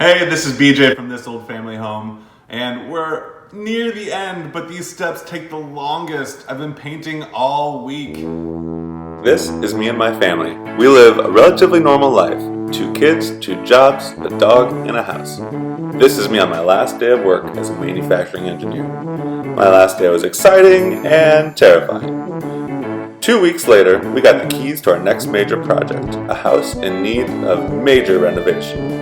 Hey, this is BJ from This Old Family Home, and we're near the end, but these steps take the longest. I've been painting all week. This is me and my family. We live a relatively normal life. 2 kids, 2 jobs, a dog, and a house. This is me on my last day of work as a manufacturing engineer. My last day was exciting and terrifying. 2 weeks later, we got the keys to our next major project, a house in need of major renovation.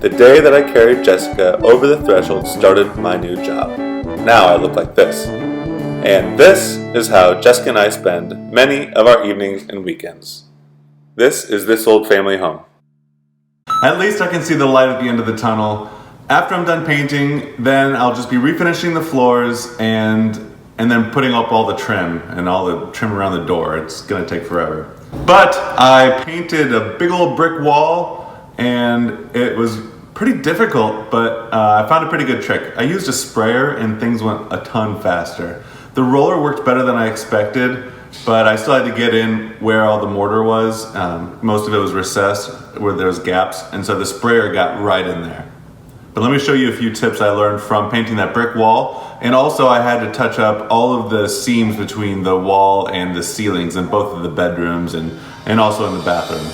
The day that I carried Jessica over the threshold started my new job. Now I look like this. And this is how Jessica and I spend many of our evenings and weekends. This is This Old Family Home. At least I can see the light at the end of the tunnel. After I'm done painting, then I'll just be refinishing the floors and then putting up all the trim and all the trim around the door. It's gonna take forever. But I painted a big old brick wall and it was pretty difficult, but I found a pretty good trick. I used a sprayer and things went a ton faster. The roller worked better than I expected, but I still had to get in where all the mortar was. Most of it was recessed where there was gaps, and so the sprayer got right in there. But let me show you a few tips I learned from painting that brick wall, and also I had to touch up all of the seams between the wall and the ceilings in both of the bedrooms and also in the bathroom.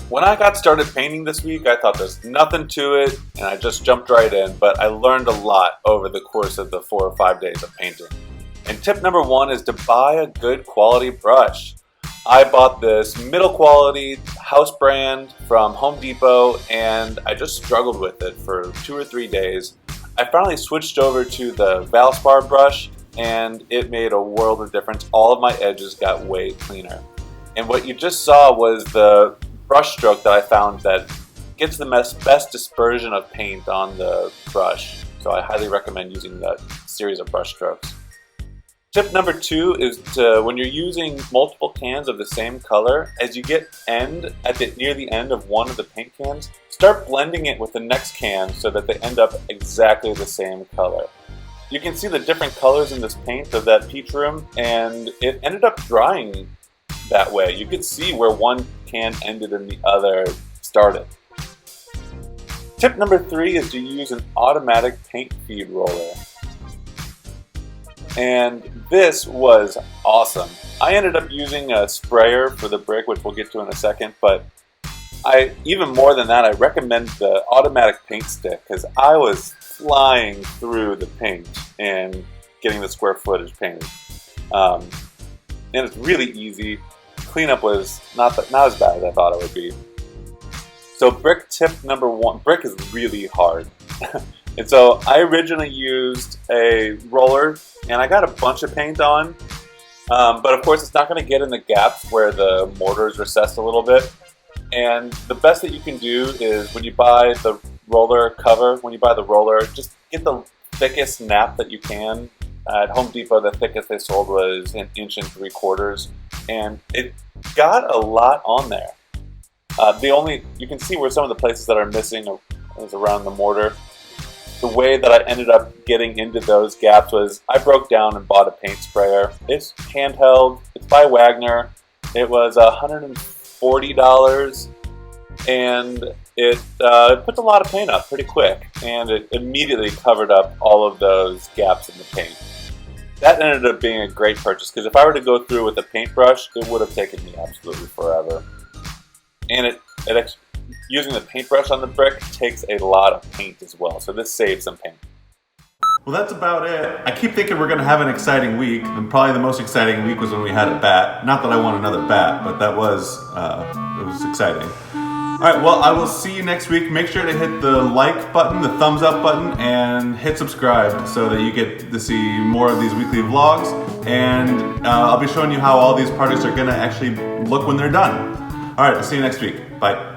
When I got started painting this week, I thought there's nothing to it, and I just jumped right in, but I learned a lot over the course of the 4 or 5 days of painting. And tip number 1 is to buy a good quality brush. I bought this middle quality house brand from Home Depot, and I just struggled with it for 2 or 3 days. I finally switched over to the Valspar brush, and it made a world of difference. All of my edges got way cleaner. And what you just saw was the brush stroke that I found that gets the best dispersion of paint on the brush. So I highly recommend using that series of brush strokes. Tip number 2 is when you're using multiple cans of the same color, as you get near the end of one of the paint cans, start blending it with the next can so that they end up exactly the same color. You can see the different colors in this paint of that peach room, and it ended up drying that way. You could see where one can ended and the other started. Tip number 3 is to use an automatic paint feed roller. And this was awesome. I ended up using a sprayer for the brick, which we'll get to in a second, but even more than that, I recommend the automatic paint stick because I was flying through the paint and getting the square footage painted. And it's really easy. Cleanup was not as bad as I thought it would be. So brick tip number 1, brick is really hard. And so I originally used a roller and I got a bunch of paint on, but of course it's not going to get in the gaps where the mortar is recessed a little bit. And the best that you can do is when you buy the roller cover, just get the thickest nap that you can. At Home Depot, the thickest they sold was 1 3/4 inches, and it got a lot on there. You can see where some of the places that are missing is around the mortar. The way that I ended up getting into those gaps was I broke down and bought a paint sprayer. It's handheld, it's by Wagner. It was $140, and it puts a lot of paint up pretty quick, and it immediately covered up all of those gaps in the paint. That ended up being a great purchase because if I were to go through with a paintbrush, it would have taken me absolutely forever. And using the paintbrush on the brick takes a lot of paint as well, so this saves some paint. Well, that's about it. I keep thinking we're gonna have an exciting week, and probably the most exciting week was when we had a bat. Not that I want another bat, but that was, it was exciting. All right, well, I will see you next week. Make sure to hit the like button, the thumbs up button, and hit subscribe so that you get to see more of these weekly vlogs. And I'll be showing you how all these projects are gonna actually look when they're done. All right, I'll see you next week. Bye.